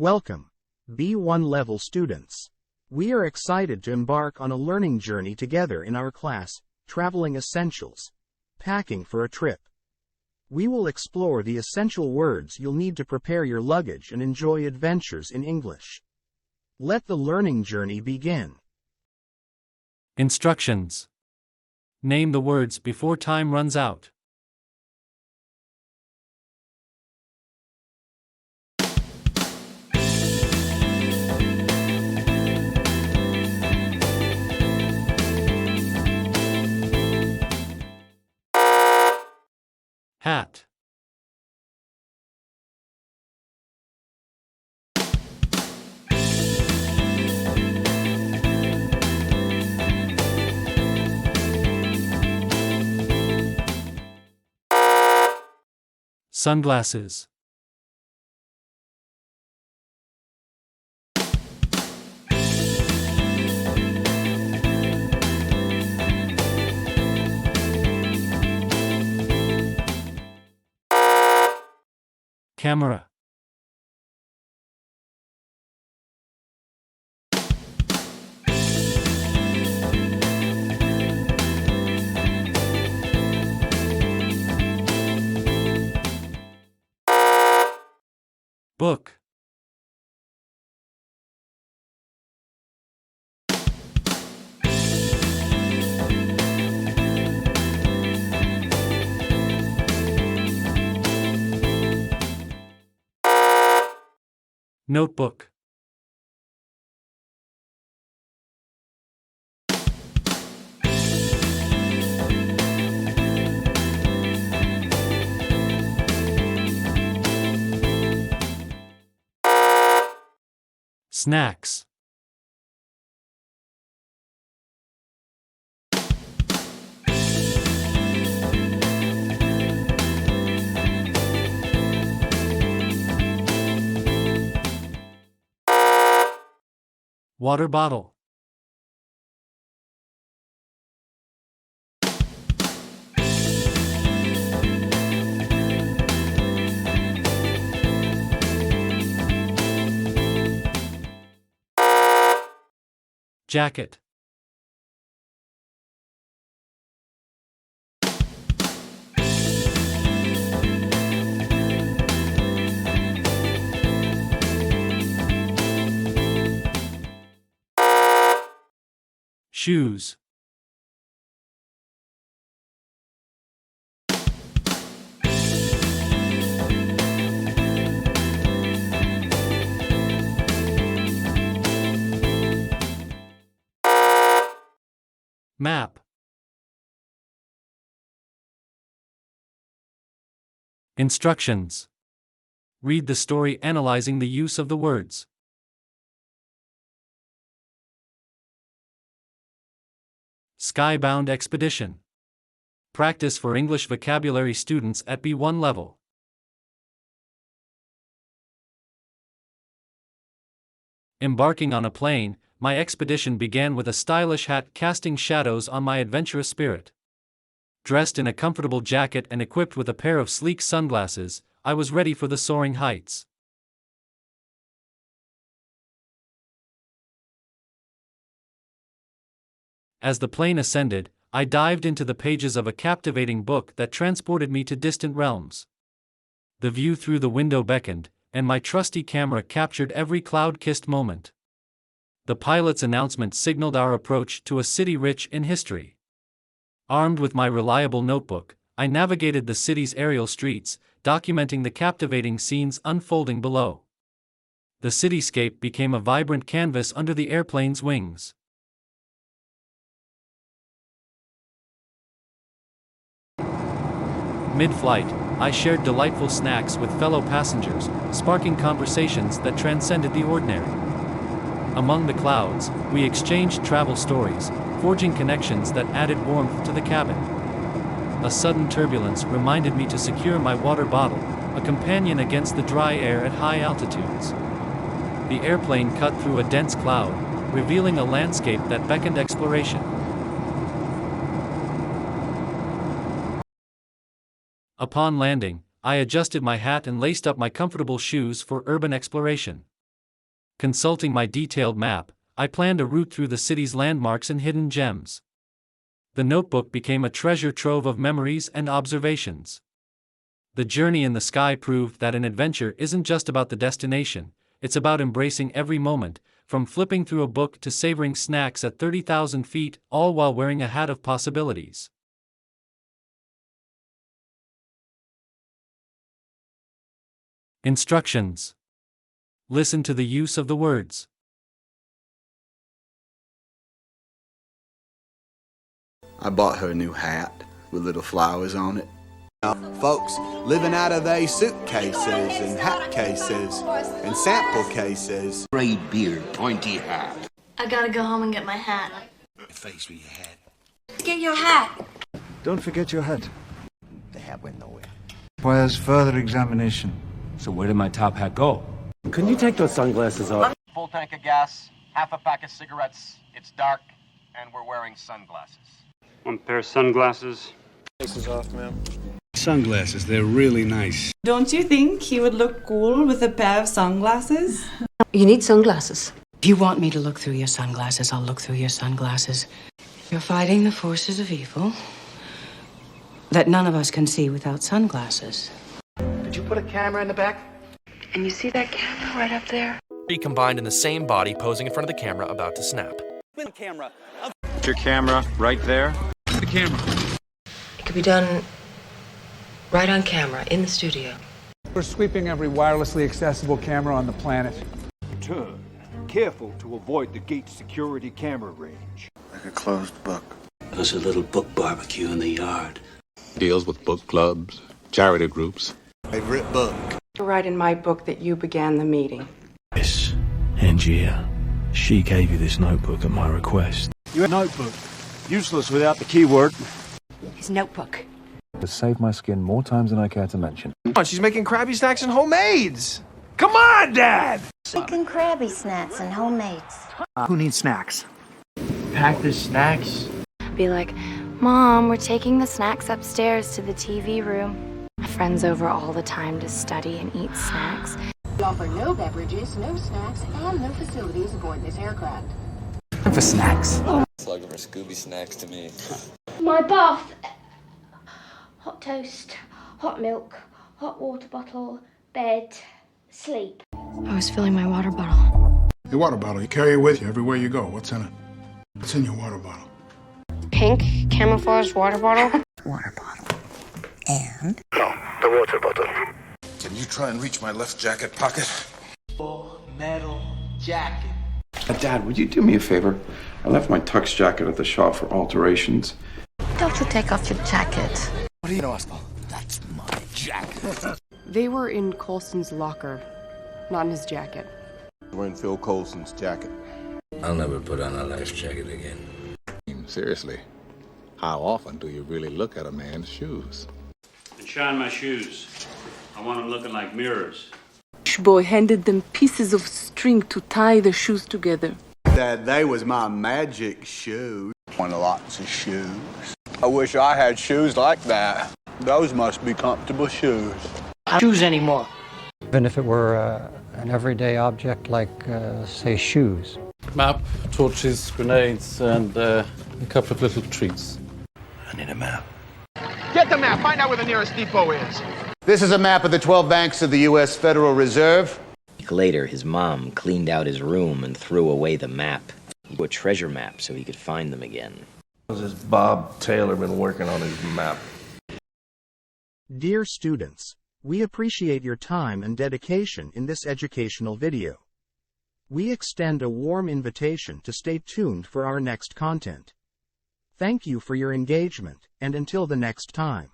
Welcome, B1 level students. We are excited to embark on a learning journey together in our class, Traveling Essentials, Packing for a Trip. We will explore the essential words you'll need to prepare your luggage and enjoy adventures in English. Let the learning journey begin. Instructions. Name the words before time runs out. Hat. Sunglasses. Camera. Book. Notebook. Snacks. Water bottle. Jacket. Shoes. Map. Instructions. Read the story analyzing the use of the words. Skybound expedition. Practice for English vocabulary students at B1 level. Embarking on a plane, my expedition began with a stylish hat casting shadows on my adventurous spirit. Dressed in a comfortable jacket and equipped with a pair of sleek sunglasses, I was ready for the soaring heights. As the plane ascended, I dived into the pages of a captivating book that transported me to distant realms. The view through the window beckoned, and my trusty camera captured every cloud-kissed moment. The pilot's announcement signaled our approach to a city rich in history. Armed with my reliable notebook, I navigated the city's aerial streets, documenting the captivating scenes unfolding below. The cityscape became a vibrant canvas under the airplane's wings. Mid-flight, I shared delightful snacks with fellow passengers, sparking conversations that transcended the ordinary. Among the clouds, we exchanged travel stories, forging connections that added warmth to the cabin. A sudden turbulence reminded me to secure my water bottle, a companion against the dry air at high altitudes. The airplane cut through a dense cloud, revealing a landscape that beckoned exploration. Upon landing, I adjusted my hat and laced up my comfortable shoes for urban exploration. Consulting my detailed map, I planned a route through the city's landmarks and hidden gems. The notebook became a treasure trove of memories and observations. The journey in the sky proved that an adventure isn't just about the destination, it's about embracing every moment, from flipping through a book to savoring snacks at 30,000 feet, all while wearing a hat of possibilities. Instructions. Listen to the use of the words. I bought her a new hat with little flowers on it. Folks living out of their suitcases and hat cases and sample cases. Gray beard, pointy hat. I gotta go home and get my hat. Your face with your hat. Get your hat! Don't forget your hat. The hat went nowhere. Requires further examination. So where did my top hat go? Couldn't you take those sunglasses off? Full tank of gas, half a pack of cigarettes, it's dark, and we're wearing sunglasses. One pair of sunglasses. Faces off, ma'am. Sunglasses, they're really nice. Don't you think he would look cool with a pair of sunglasses? You need sunglasses. If you want me to look through your sunglasses, I'll look through your sunglasses. You're fighting the forces of evil that none of us can see without sunglasses. Did you put a camera in the back? And you see that camera right up there? Be combined in the same body posing in front of the camera about to snap. Put your camera right there. The camera. It could be done right on camera in the studio. We're sweeping every wirelessly accessible camera on the planet. Turn. Careful to avoid the gate security camera range. Like a closed book. There's a little book barbecue in the yard. Deals with book clubs, charity groups. Favorite book. Write in my book that you began the meeting. Miss Angia, she gave you this notebook at my request. Your notebook. Useless without the keyword. His notebook. Has saved my skin more times than I care to mention. She's making Krabby Snacks and homemades! Come on, Dad! Making Krabby Snacks and homemades. Who needs snacks? Pack the snacks. Be like, Mom, we're taking the snacks upstairs to the TV room. My friend's over all the time to study and eat snacks. We offer no beverages, no snacks, and no facilities aboard this aircraft. For snacks. It's like for Scooby snacks to me. My bath. Hot toast, hot milk, hot water bottle, bed, sleep. I was filling my water bottle. Your water bottle, you carry it with you everywhere you go. What's in it? What's in your water bottle? Pink camouflage water bottle. Water bottle. And? The water bottle. Can you try and reach my left jacket pocket? Metal jacket. Dad, would you do me a favor? I left my tux jacket at the shop for alterations. Don't you take off your jacket. What do you know, Oscar? That's my jacket. They were in Colson's locker, not in his jacket. We're in Phil Coulson's jacket. I'll never put on a life jacket again. Seriously, how often do you really look at a man's shoes? And shine my shoes. I want them looking like mirrors. Boy handed them pieces of string to tie the shoes together. Dad, they was my magic shoes. Want lots of shoes. I wish I had shoes like that. Those must be comfortable shoes. Shoes anymore. Even if it were an everyday object like, say, shoes. Map, torches, grenades, and a couple of little treats. I need a map. Get the map, find out where the nearest depot is. This is a map of the 12 banks of the U.S. Federal Reserve. A week later, his mom cleaned out his room and threw away the map. A treasure map so he could find them again. Has Bob Taylor been working on his map? Dear students, we appreciate your time and dedication in this educational video. We extend a warm invitation to stay tuned for our next content. Thank you for your engagement, and until the next time.